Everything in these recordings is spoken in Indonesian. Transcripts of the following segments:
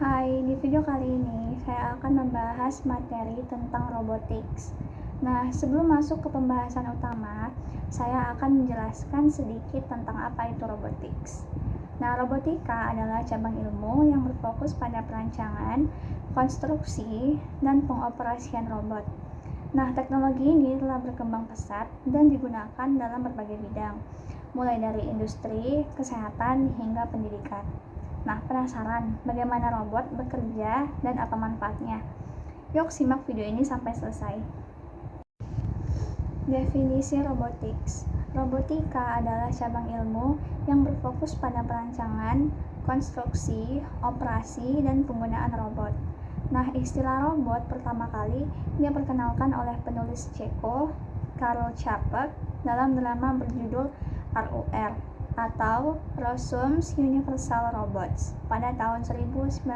Hai, di video kali ini saya akan membahas materi tentang robotics. Nah, sebelum masuk ke pembahasan utama, saya akan menjelaskan sedikit tentang apa itu robotics. Nah, robotika adalah cabang ilmu yang berfokus pada perancangan, konstruksi, dan pengoperasian robot. Nah, teknologi ini telah berkembang pesat dan digunakan dalam berbagai bidang, mulai dari industri, kesehatan, hingga pendidikan. Nah, penasaran bagaimana robot bekerja dan apa manfaatnya? Yuk simak video ini sampai selesai. Definisi robotics. Robotika adalah cabang ilmu yang berfokus pada perancangan, konstruksi, operasi, dan penggunaan robot. Nah, istilah robot pertama kali diperkenalkan oleh penulis Ceko, Karl Čapek, dalam drama berjudul RUR atau Rossum's Universal Robots pada tahun 1921.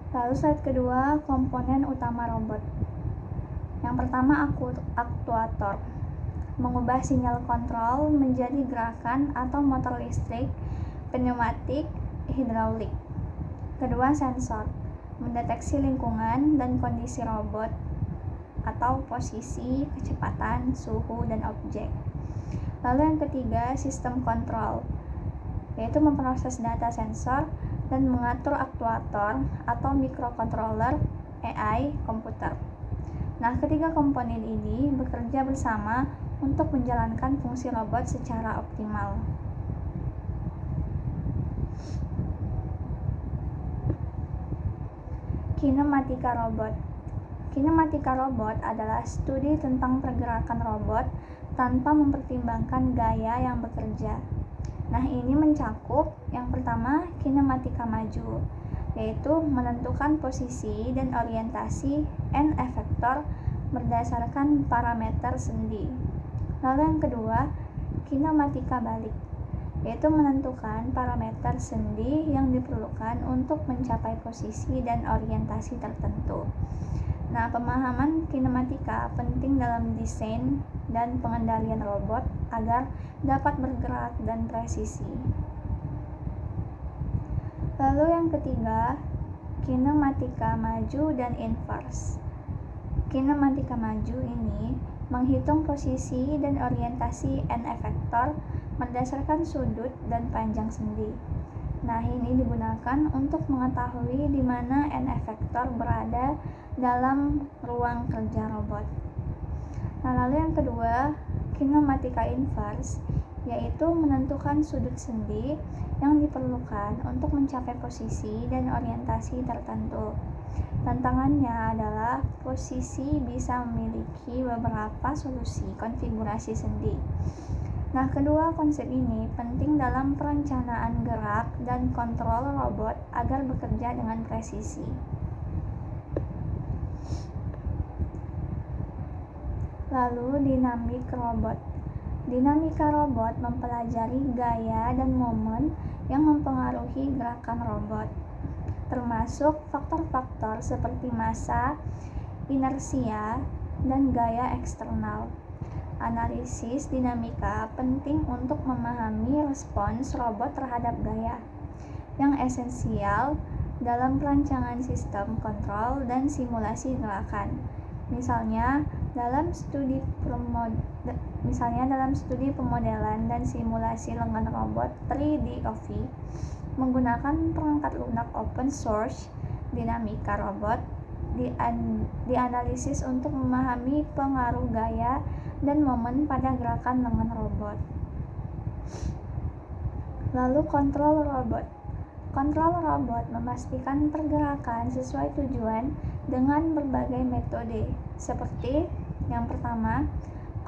Lalu slide kedua, komponen utama robot. Yang pertama, aktuator. Mengubah sinyal kontrol menjadi gerakan atau motor listrik, pneumatik, hidraulik. Kedua, sensor. Mendeteksi lingkungan dan kondisi robot atau posisi, kecepatan, suhu, dan objek. Lalu yang ketiga, sistem kontrol, yaitu memproses data sensor dan mengatur aktuator atau microcontroller AI komputer. Nah, ketiga komponen ini bekerja bersama untuk menjalankan fungsi robot secara optimal. Kinematika robot. Kinematika robot adalah studi tentang pergerakan robot tanpa mempertimbangkan gaya yang bekerja. Nah, ini mencakup yang pertama, kinematika maju, yaitu menentukan posisi dan orientasi N efektor berdasarkan parameter sendi. Lalu yang kedua, kinematika balik, yaitu menentukan parameter sendi yang diperlukan untuk mencapai posisi dan orientasi tertentu. Nah, pemahaman kinematika penting dalam desain dan pengendalian robot agar dapat bergerak dan presisi. Lalu yang ketiga, kinematika maju dan inverse. Kinematika maju ini menghitung posisi dan orientasi N efektor berdasarkan sudut dan panjang sendi. Nah, ini digunakan untuk mengetahui di mana N efektor berada dalam ruang kerja robot. Nah, lalu yang kedua, kinematika inverse, yaitu menentukan sudut sendi yang diperlukan untuk mencapai posisi dan orientasi tertentu. Tantangannya adalah posisi bisa memiliki beberapa solusi konfigurasi sendi. Nah, kedua konsep ini penting dalam perencanaan gerak dan kontrol robot agar bekerja dengan presisi. Lalu, dinamik robot. Dinamika robot mempelajari gaya dan momen yang mempengaruhi gerakan robot, termasuk faktor-faktor seperti massa, inersia, dan gaya eksternal. Analisis dinamika penting untuk memahami respons robot terhadap gaya, yang esensial dalam perancangan sistem kontrol dan simulasi gerakan. Misalnya dalam studi pemodelan dan simulasi lengan robot 3DOV menggunakan perangkat lunak open source. Dinamika robot dianalisis untuk memahami pengaruh gaya dan momen pada gerakan lengan robot. Lalu kontrol robot. Kontrol robot memastikan pergerakan sesuai tujuan dengan berbagai metode, seperti yang pertama,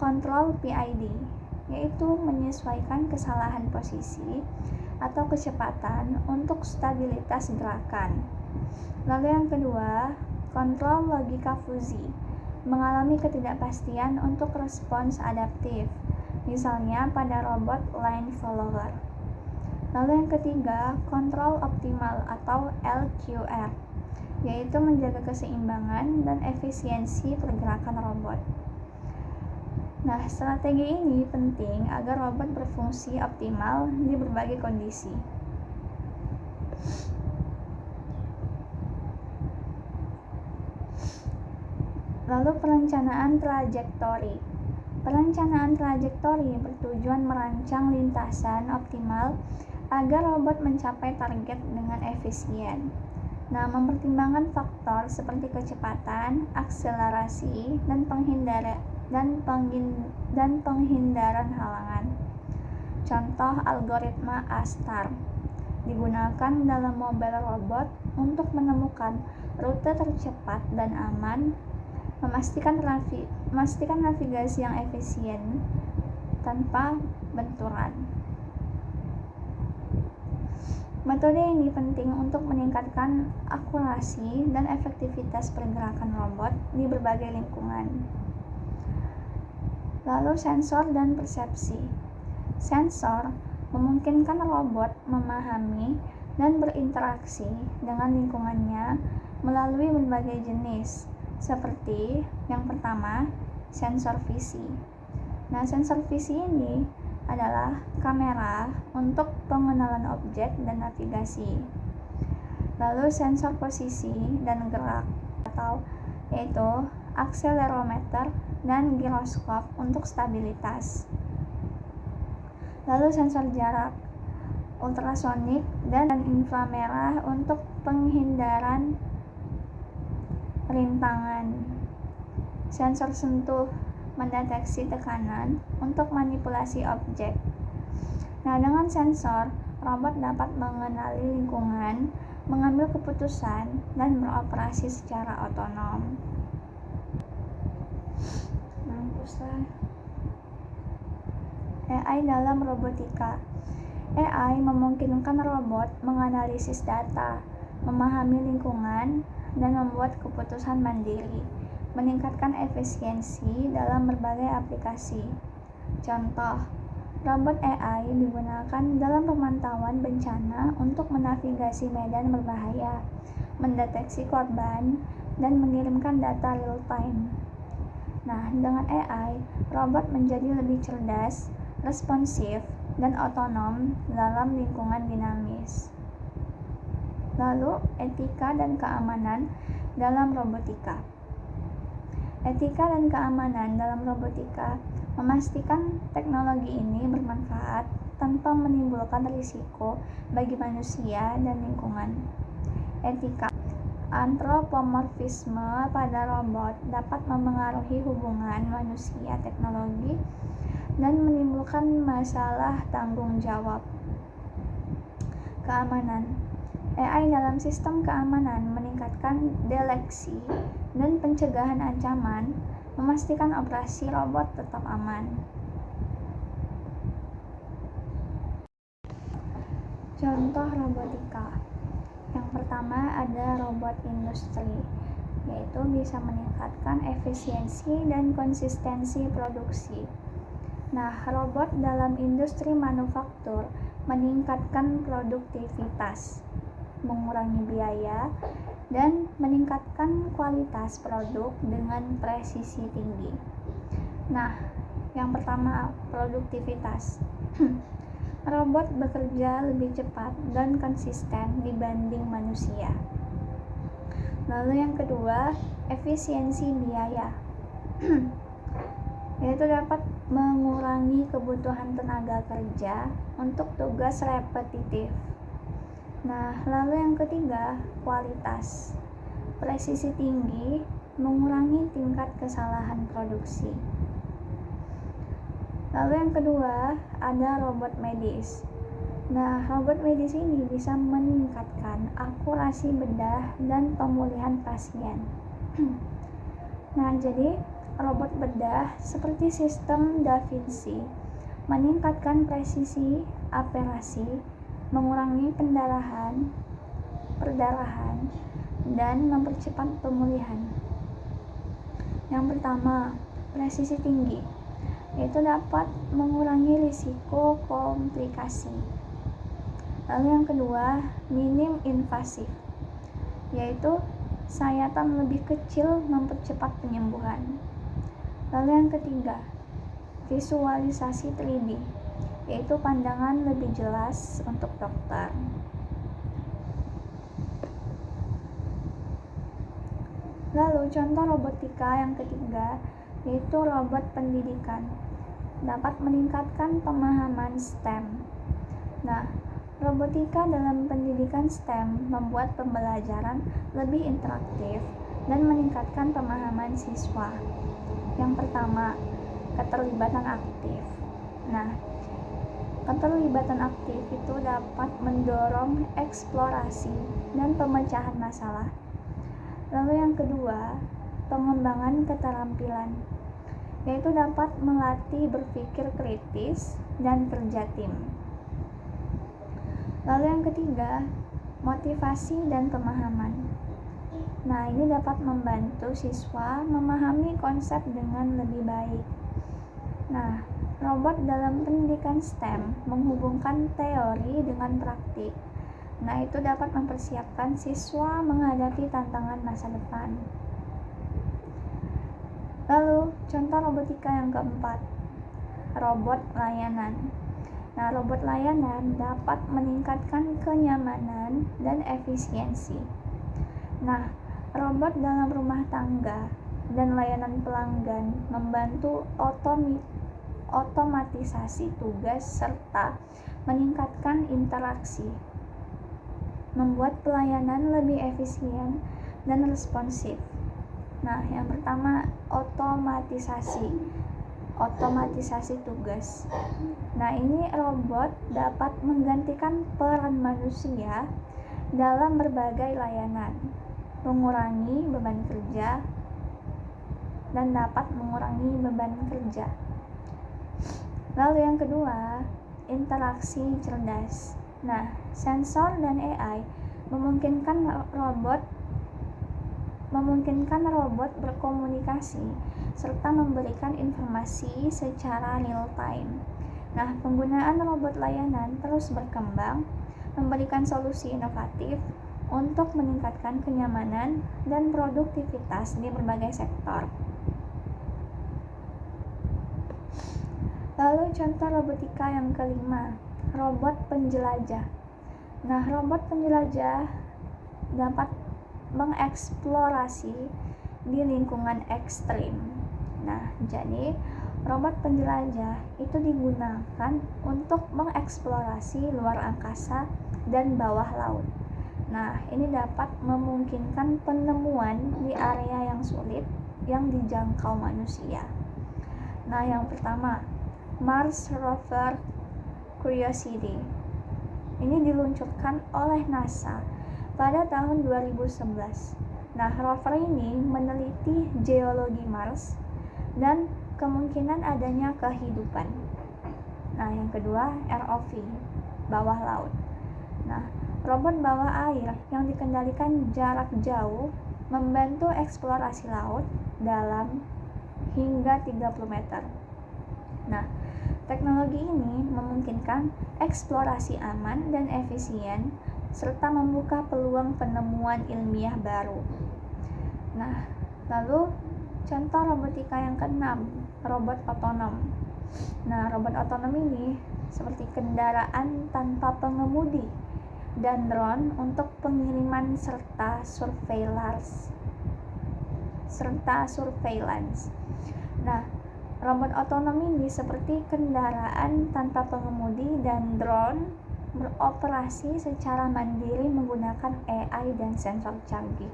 kontrol PID, yaitu menyesuaikan kesalahan posisi atau kecepatan untuk stabilitas gerakan. Lalu yang kedua, kontrol logika fuzzy, mengalami ketidakpastian untuk respons adaptif, misalnya pada robot line follower. Lalu yang ketiga, kontrol optimal atau LQR, yaitu menjaga keseimbangan dan efisiensi pergerakan robot. Nah, strategi ini penting agar robot berfungsi optimal di berbagai kondisi. Lalu perencanaan trajektori. Perencanaan trajektori bertujuan merancang lintasan optimal agar robot mencapai target dengan efisien. Nah, mempertimbangkan faktor seperti kecepatan, akselerasi, dan penghindaran halangan. Contoh algoritma ASTAR digunakan dalam mobil robot untuk menemukan rute tercepat dan aman, memastikan navigasi yang efisien tanpa benturan. Metode ini penting untuk meningkatkan akurasi dan efektivitas pergerakan robot di berbagai lingkungan. Lalu sensor dan persepsi. Sensor memungkinkan robot memahami dan berinteraksi dengan lingkungannya melalui berbagai jenis, seperti yang pertama, sensor visi. Nah, sensor visi ini adalah kamera untuk pengenalan objek dan navigasi. Lalu sensor posisi dan gerak yaitu akselerometer dan giroskop untuk stabilitas. Lalu sensor jarak, ultrasonik dan inframerah untuk penghindaran rintangan. Sensor sentuh mendeteksi tekanan untuk manipulasi objek. Nah, dengan sensor, robot dapat mengenali lingkungan, mengambil keputusan, dan beroperasi secara otonom. AI dalam robotika. AI memungkinkan robot menganalisis data, memahami lingkungan, dan membuat keputusan mandiri, meningkatkan efisiensi dalam berbagai aplikasi. Contoh, robot AI digunakan dalam pemantauan bencana untuk menavigasi medan berbahaya, mendeteksi korban, dan mengirimkan data real-time. Nah, dengan AI, robot menjadi lebih cerdas, responsif, dan otonom dalam lingkungan dinamis. Lalu, etika dan keamanan dalam robotika. Etika dan keamanan dalam robotika memastikan teknologi ini bermanfaat tanpa menimbulkan risiko bagi manusia dan lingkungan. Etika. Antropomorfisme pada robot dapat memengaruhi hubungan manusia-teknologi dan menimbulkan masalah tanggung jawab. Keamanan. AI dalam sistem keamanan meningkatkan deteksi dan pencegahan ancaman, memastikan operasi robot tetap aman. Contoh robotika. Yang pertama ada robot industri, yaitu bisa meningkatkan efisiensi dan konsistensi produksi. Nah, robot dalam industri manufaktur meningkatkan produktivitas, mengurangi biaya, dan meningkatkan kualitas produk dengan presisi tinggi. Nah, yang pertama, produktivitas. Robot bekerja lebih cepat dan konsisten dibanding manusia. Lalu yang kedua, efisiensi biaya. Yaitu dapat mengurangi kebutuhan tenaga kerja untuk tugas repetitif. Nah, lalu yang ketiga, kualitas. Presisi tinggi, mengurangi tingkat kesalahan produksi. Lalu yang kedua, ada robot medis. Nah, robot medis ini bisa meningkatkan akurasi bedah dan pemulihan pasien. Nah, jadi robot bedah seperti sistem Da Vinci meningkatkan presisi operasi, mengurangi perdarahan, dan mempercepat pemulihan. Yang pertama, presisi tinggi, yaitu dapat mengurangi risiko komplikasi. Lalu yang kedua, minim invasif, yaitu sayatan lebih kecil mempercepat penyembuhan. Lalu yang ketiga, visualisasi 3D, yaitu pandangan lebih jelas untuk dokter. Lalu contoh robotika yang ketiga, yaitu robot pendidikan, dapat meningkatkan pemahaman STEM. Nah, robotika dalam pendidikan STEM membuat pembelajaran lebih interaktif dan meningkatkan pemahaman siswa. Yang pertama, keterlibatan aktif. Nah, keterlibatan aktif itu dapat mendorong eksplorasi dan pemecahan masalah. Lalu yang kedua, pengembangan keterampilan, yaitu dapat melatih berpikir kritis dan kerja tim. Lalu yang ketiga, motivasi dan pemahaman. Nah, ini dapat membantu siswa memahami konsep dengan lebih baik. Nah, robot dalam pendidikan STEM menghubungkan teori dengan praktik. Nah, itu dapat mempersiapkan siswa menghadapi tantangan masa depan. Lalu, contoh robotika yang keempat, robot layanan. Nah, robot layanan dapat meningkatkan kenyamanan dan efisiensi. Nah, robot dalam rumah tangga dan layanan pelanggan membantu otomatisasi tugas serta meningkatkan interaksi, membuat pelayanan lebih efisien dan responsif. Nah, yang pertama, otomatisasi tugas. Nah, ini robot dapat menggantikan peran manusia dalam berbagai layanan, mengurangi beban kerja dan dapat mengurangi beban kerja. Lalu yang kedua, interaksi cerdas. Nah, sensor dan AI memungkinkan robot berkomunikasi serta memberikan informasi secara real time. Nah, penggunaan robot layanan terus berkembang, memberikan solusi inovatif untuk meningkatkan kenyamanan dan produktivitas di berbagai sektor. Lalu contoh robotika yang kelima, robot penjelajah. Nah, robot penjelajah dapat mengeksplorasi di lingkungan ekstrim. Nah, jadi robot penjelajah itu digunakan untuk mengeksplorasi luar angkasa dan bawah laut. Nah, ini dapat memungkinkan penemuan di area yang sulit yang dijangkau manusia. Nah, yang pertama, Mars Rover Curiosity. Ini diluncurkan oleh NASA pada tahun 2011. Nah, rover ini meneliti geologi Mars dan kemungkinan adanya kehidupan. Nah, yang kedua, ROV, bawah laut. Nah, robot bawah air yang dikendalikan jarak jauh membantu eksplorasi laut dalam hingga 30 meter. Nah, teknologi ini memungkinkan eksplorasi aman dan efisien serta membuka peluang penemuan ilmiah baru. Nah, lalu contoh robotika yang keenam, robot otonom. Nah, robot otonom ini seperti kendaraan tanpa pengemudi dan drone untuk pengiriman serta surveillance. Nah, robot otonom ini seperti kendaraan tanpa pengemudi dan drone beroperasi secara mandiri menggunakan AI dan sensor canggih.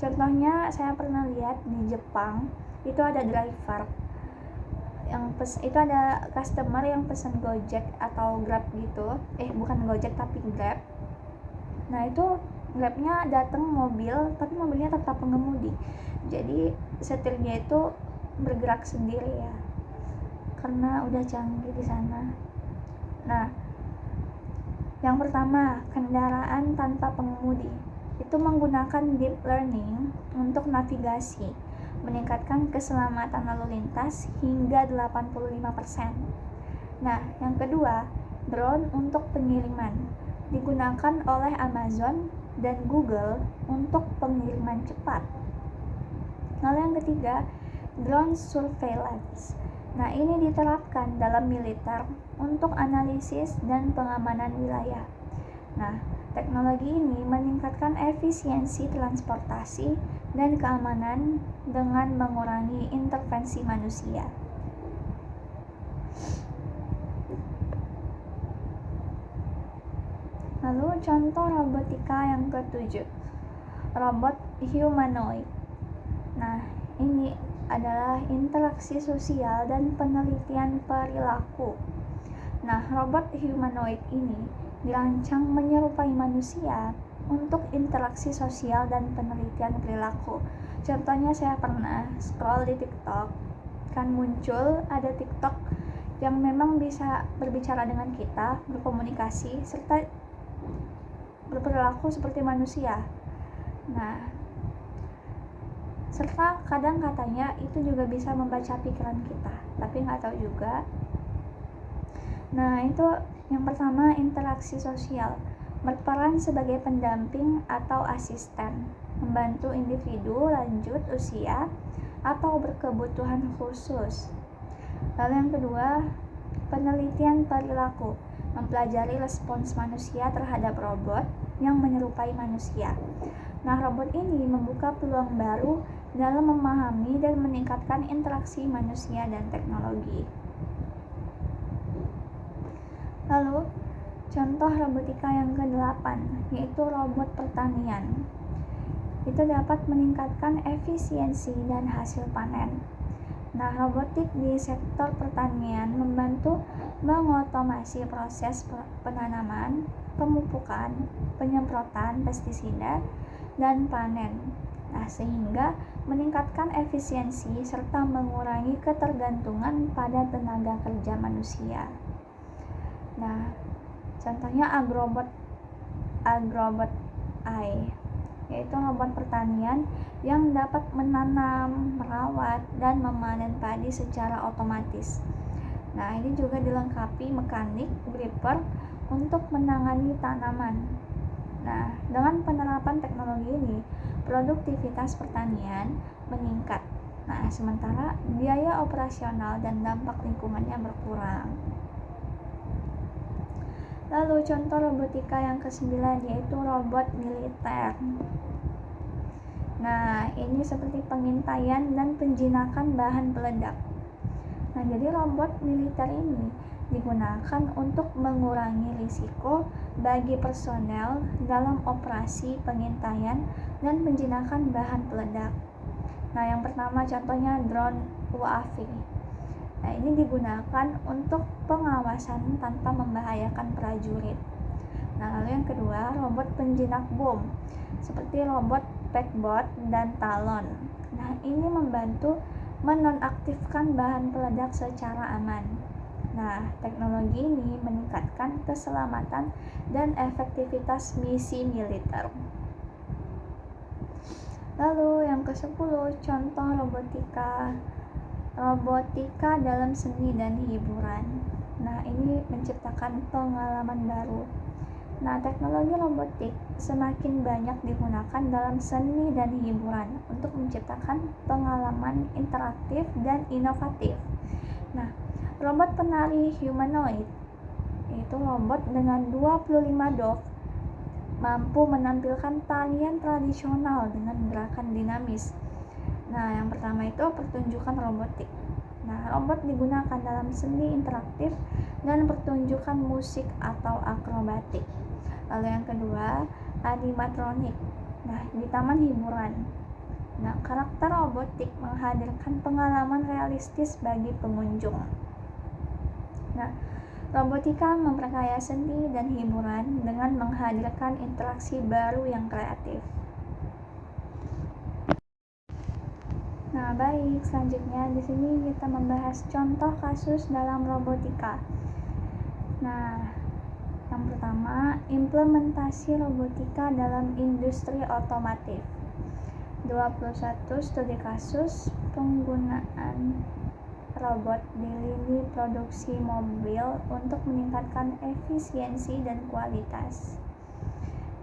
Contohnya, saya pernah lihat di Jepang, itu ada driver itu ada customer yang pesan Gojek atau Grab gitu. Bukan Gojek tapi Grab. Nah, itu Grabnya datang mobil, tapi mobilnya tanpa pengemudi. Jadi setirnya itu bergerak sendiri ya, karena udah canggih di sana. Nah, yang pertama, kendaraan tanpa pengemudi. Itu menggunakan deep learning untuk navigasi, meningkatkan keselamatan lalu lintas hingga 85%. Nah, yang kedua, drone untuk pengiriman. Digunakan oleh Amazon dan Google untuk pengiriman cepat. Lalu yang ketiga, drone surveillance. Nah, ini diterapkan dalam militer untuk analisis dan pengamanan wilayah. Nah, teknologi ini meningkatkan efisiensi transportasi dan keamanan dengan mengurangi intervensi manusia. Lalu contoh robotika yang ketujuh, robot humanoid. Nah, ini adalah interaksi sosial dan penelitian perilaku. Nah, robot humanoid ini dirancang menyerupai manusia untuk interaksi sosial dan penelitian perilaku. Contohnya saya pernah scroll di TikTok, kan muncul ada TikTok yang memang bisa berbicara dengan kita, berkomunikasi, serta berperilaku seperti manusia. Nah, serta kadang katanya itu juga bisa membaca pikiran kita, tapi nggak tahu juga. Nah, itu yang pertama, interaksi sosial, berperan sebagai pendamping atau asisten, membantu individu lanjut usia atau berkebutuhan khusus. Lalu yang kedua, penelitian perilaku, mempelajari respons manusia terhadap robot yang menyerupai manusia. Nah, robot ini membuka peluang baru dalam memahami dan meningkatkan interaksi manusia dan teknologi. Lalu, contoh robotika yang ke-8, yaitu robot pertanian. Itu dapat meningkatkan efisiensi dan hasil panen. Nah, robotik di sektor pertanian membantu mengotomasi proses penanaman, pemupukan, penyemprotan pestisida, dan panen. Nah, sehingga meningkatkan efisiensi serta mengurangi ketergantungan pada tenaga kerja manusia. Nah, contohnya Agrobot AI, yaitu robot pertanian yang dapat menanam, merawat, dan memanen padi secara otomatis. Nah, ini juga dilengkapi mekanik gripper untuk menangani tanaman. Nah, dengan penerapan teknologi ini, produktivitas pertanian meningkat. Nah, sementara biaya operasional dan dampak lingkungannya berkurang. Lalu contoh robotika yang ke-9, yaitu robot militer. Nah, ini seperti pengintaian dan penjinakan bahan peledak. Nah, jadi robot militer ini digunakan untuk mengurangi risiko bagi personel dalam operasi pengintaian dan penjinakan bahan peledak. Nah, yang pertama contohnya drone UAV. Nah, ini digunakan untuk pengawasan tanpa membahayakan prajurit. Nah, lalu yang kedua, robot penjinak bom seperti robot Packbot dan Talon. Nah, ini membantu menonaktifkan bahan peledak secara aman. Nah, teknologi ini meningkatkan keselamatan dan efektivitas misi militer. Lalu yang ke-10, contoh robotika dalam seni dan hiburan. Nah, ini menciptakan pengalaman baru. Nah, teknologi robotik semakin banyak digunakan dalam seni dan hiburan untuk menciptakan pengalaman interaktif dan inovatif. Nah, robot penari humanoid, yaitu robot dengan 25 doff, mampu menampilkan tarian tradisional dengan gerakan dinamis. Nah, yang pertama itu pertunjukan robotik. Nah, robot digunakan dalam seni interaktif dan pertunjukan musik atau akrobatik. Lalu yang kedua, animatronik. Nah, di taman hiburan. Nah, karakter robotik menghadirkan pengalaman realistis bagi pengunjung. Nah, robotika memperkaya seni dan hiburan dengan menghadirkan interaksi baru yang kreatif. Nah, baik, selanjutnya di sini kita membahas contoh kasus dalam robotika. Nah, yang pertama, implementasi robotika dalam industri otomotif. 21 studi kasus penggunaan robot di lini produksi mobil untuk meningkatkan efisiensi dan kualitas.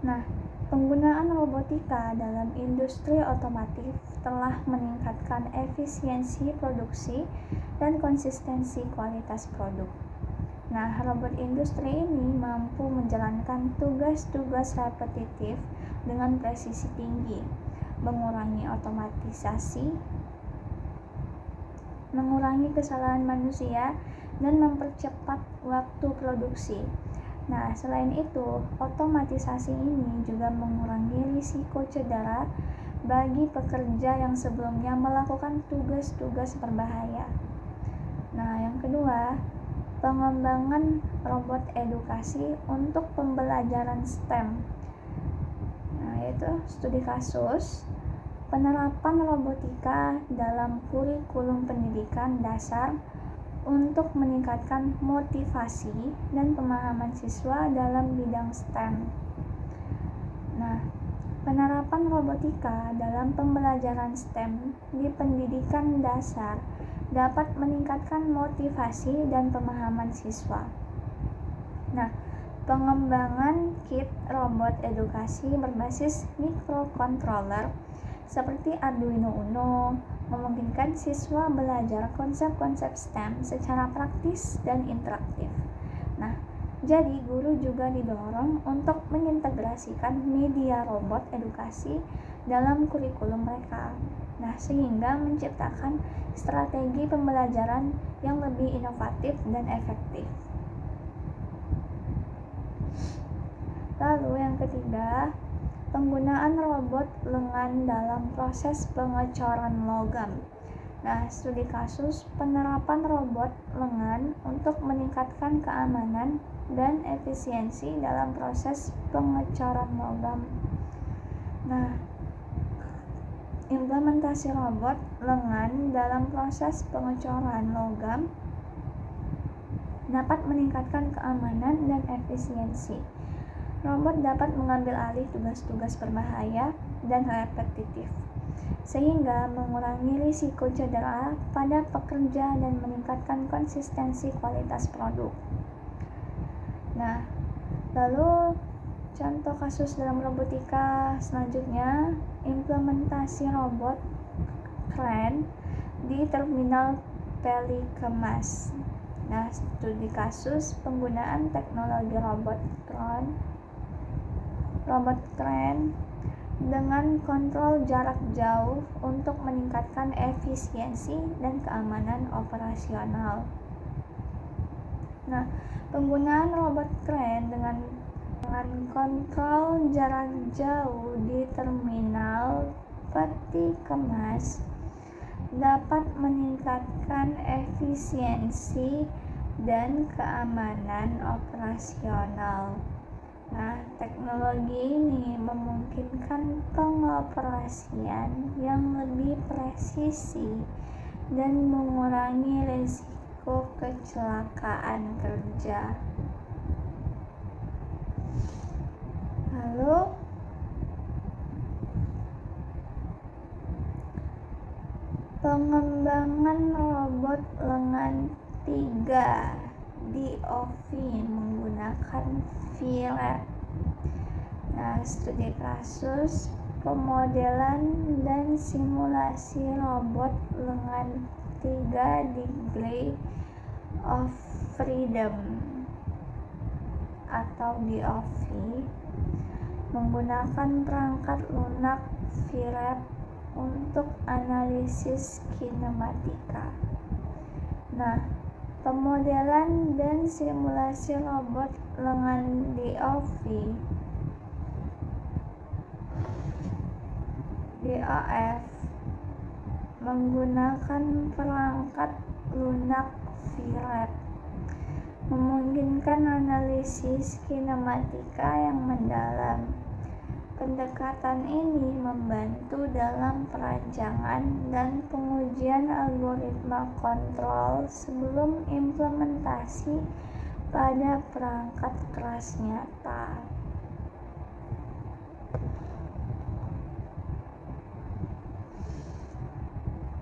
Nah, penggunaan robotika dalam industri otomotif telah meningkatkan efisiensi produksi dan konsistensi kualitas produk. Nah, robot industri ini mampu menjalankan tugas-tugas repetitif dengan presisi tinggi, mengurangi otomatisasi, mengurangi kesalahan manusia, dan mempercepat waktu produksi. Nah, selain itu, otomatisasi ini juga mengurangi risiko cedera bagi pekerja yang sebelumnya melakukan tugas-tugas berbahaya. Nah, yang kedua, pengembangan robot edukasi untuk pembelajaran STEM. Nah, yaitu studi kasus, penerapan robotika dalam kurikulum pendidikan dasar untuk meningkatkan motivasi dan pemahaman siswa dalam bidang STEM. Nah, penerapan robotika dalam pembelajaran STEM di pendidikan dasar dapat meningkatkan motivasi dan pemahaman siswa. Nah, pengembangan kit robot edukasi berbasis microcontroller seperti Arduino Uno memungkinkan siswa belajar konsep-konsep STEM secara praktis dan interaktif. Nah, jadi guru juga didorong untuk mengintegrasikan media robot edukasi dalam kurikulum mereka. Nah, sehingga menciptakan strategi pembelajaran yang lebih inovatif dan efektif. Lalu yang ketiga, penggunaan robot lengan dalam proses pengecoran logam. Nah, studi kasus penerapan robot lengan untuk meningkatkan keamanan dan efisiensi dalam proses pengecoran logam. Nah, implementasi robot lengan dalam proses pengecoran logam dapat meningkatkan keamanan dan efisiensi. Robot dapat mengambil alih tugas-tugas berbahaya dan repetitif, sehingga mengurangi risiko cedera pada pekerja dan meningkatkan konsistensi kualitas produk. Nah, lalu contoh kasus dalam robotika selanjutnya, implementasi robot kren di terminal pelikemas. Nah, studi kasus penggunaan teknologi robot kren dengan kontrol jarak jauh untuk meningkatkan efisiensi dan keamanan operasional. Nah, penggunaan robot kren dengan kontrol jarak jauh di terminal peti kemas dapat meningkatkan efisiensi dan keamanan operasional. Nah, teknologi ini memungkinkan pengoperasian yang lebih presisi dan mengurangi risiko kecelakaan kerja. Lalu, pengembangan robot lengan 3 DOV menggunakan VLab. Nah, studi kasus pemodelan dan simulasi robot lengan 3 Degree of Freedom atau DOV menggunakan perangkat lunak VLab untuk analisis kinematika. Nah, pemodelan dan simulasi robot lengan DOV DOF menggunakan perangkat lunak VLab memungkinkan analisis kinematika yang mendalam. Pendekatan ini membantu dalam perancangan dan pengujian algoritma kontrol sebelum implementasi pada perangkat keras nyata.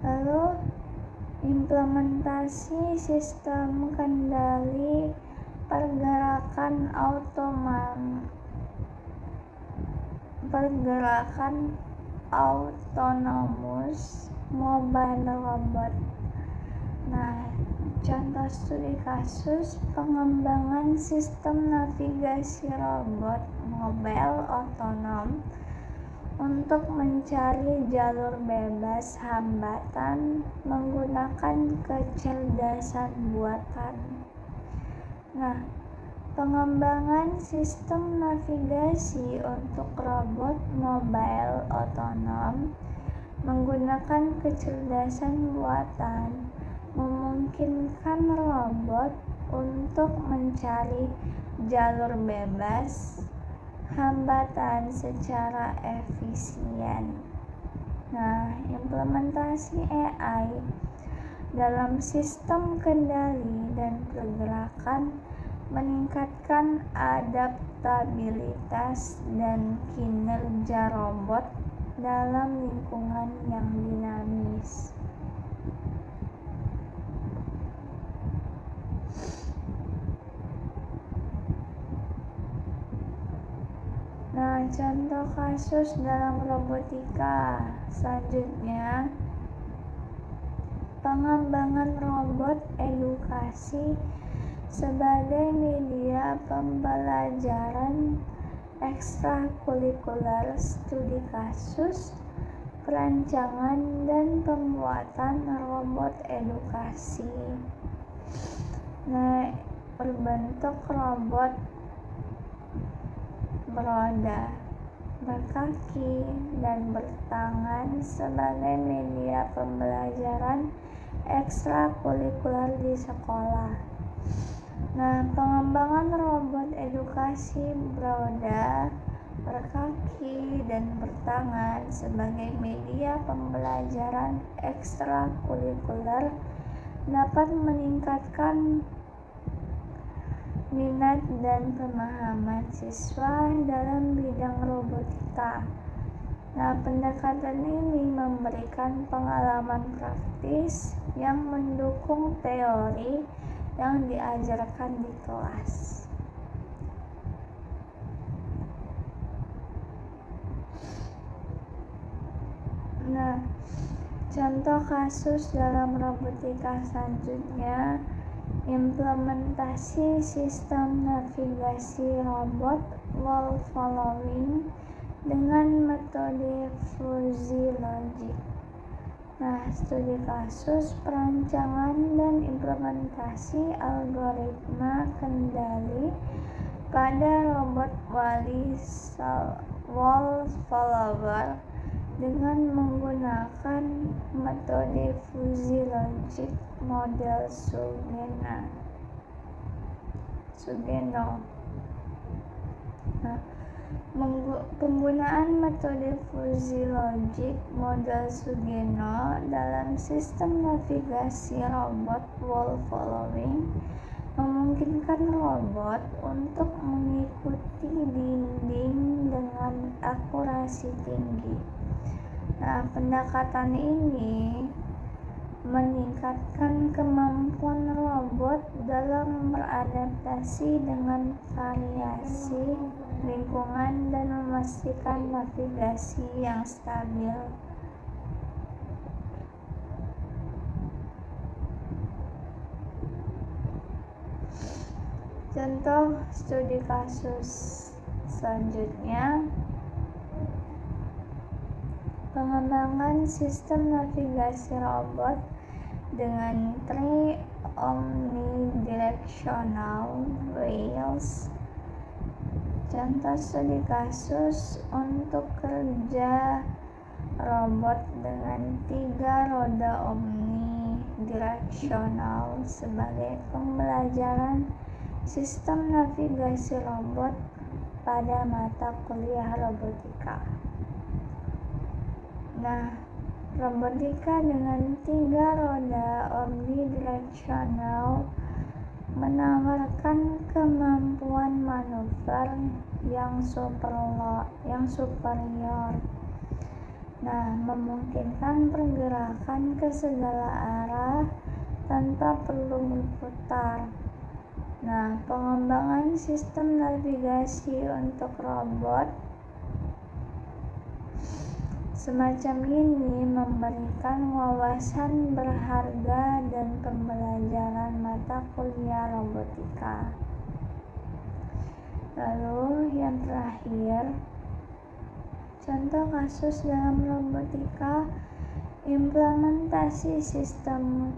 Lalu, implementasi sistem kendali pergerakan pergerakan autonomous mobile robot. Nah, contoh studi kasus pengembangan sistem navigasi robot mobile otonom untuk mencari jalur bebas hambatan menggunakan kecerdasan buatan. Nah, pengembangan sistem navigasi untuk robot mobile otonom menggunakan kecerdasan buatan memungkinkan robot untuk mencari jalur bebas hambatan secara efisien. Nah, implementasi AI dalam sistem kendali dan pergerakan meningkatkan adaptabilitas dan kinerja robot dalam lingkungan yang dinamis. Nah, contoh kasus dalam robotika selanjutnya, pengembangan robot edukasi sebagai media pembelajaran ekstrakurikuler, studi kasus perancangan dan pembuatan robot edukasi. Nah, berbentuk robot beroda, berkaki, dan bertangan sebagai media pembelajaran ekstrakurikuler di sekolah. Nah, pengembangan robot edukasi beroda, berkaki, dan bertangan sebagai media pembelajaran ekstrakurikuler dapat meningkatkan minat dan pemahaman siswa dalam bidang robotika. Nah, pendekatan ini memberikan pengalaman praktis yang mendukung teori yang diajarkan di kelas. Nah, contoh kasus dalam robotika selanjutnya, implementasi sistem navigasi robot wall following dengan metode fuzzy logic. Nah, studi kasus perancangan dan implementasi algoritma kendali pada robot wall follower dengan menggunakan metode fuzzy logic model Sugeno. Nah, penggunaan metode fuzzy logic model Sugeno dalam sistem navigasi robot wall following memungkinkan robot untuk mengikuti dinding dengan akurasi tinggi. Nah, pendekatan ini meningkatkan kemampuan robot dalam beradaptasi dengan variasi lingkungan dan memastikan navigasi yang stabil. Contoh studi kasus selanjutnya, pengembangan sistem navigasi robot dengan omnidirectional wheels. Contoh studi kasus untuk kerja robot dengan 3 roda omnidirectional sebagai pembelajaran sistem navigasi robot pada mata kuliah robotika. Nah, robotika dengan 3 roda omnidirectional menawarkan kemampuan manuver yang superior. Nah, memungkinkan pergerakan ke segala arah tanpa perlu berputar. Nah, pengembangan sistem navigasi untuk robot Semacam ini memberikan wawasan berharga dan pembelajaran mata kuliah robotika. Lalu yang terakhir, contoh kasus dalam robotika, implementasi sistem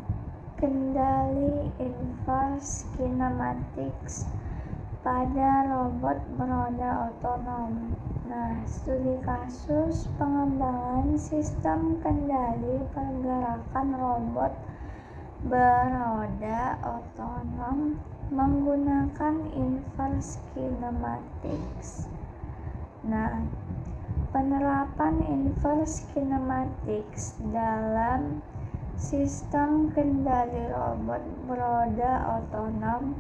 kendali inverse kinematics pada robot beroda otonom. Nah, studi kasus pengembangan sistem kendali pergerakan robot beroda otonom menggunakan inverse kinematics. Nah, penerapan inverse kinematics dalam sistem kendali robot beroda otonom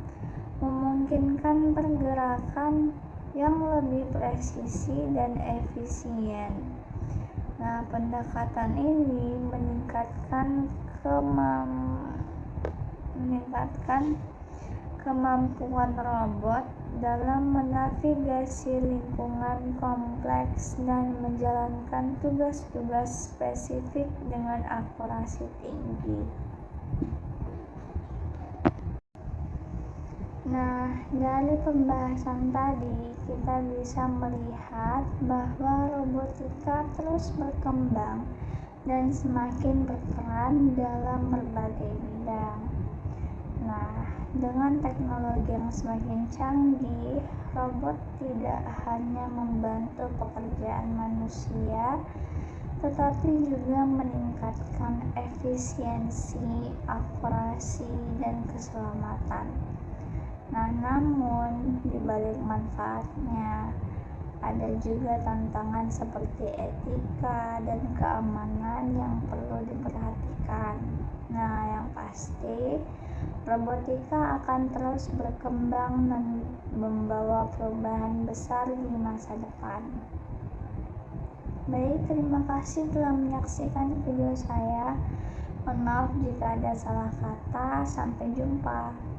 memungkinkan pergerakan yang lebih presisi dan efisien. Nah, pendekatan ini meningkatkan kemampuan robot dalam menavigasi lingkungan kompleks dan menjalankan tugas-tugas spesifik dengan akurasi tinggi. Nah, dari pembahasan tadi kita bisa melihat bahwa robotika terus berkembang dan semakin berperan dalam berbagai bidang. Nah, dengan teknologi yang semakin canggih, robot tidak hanya membantu pekerjaan manusia, tetapi juga meningkatkan efisiensi, akurasi, dan keselamatan. Nah, namun di balik manfaatnya ada juga tantangan seperti etika dan keamanan yang perlu diperhatikan. Nah, yang pasti robotika akan terus berkembang dan membawa perubahan besar di masa depan. Baik, terima kasih telah menyaksikan video saya. Mohon maaf jika ada salah kata. Sampai jumpa.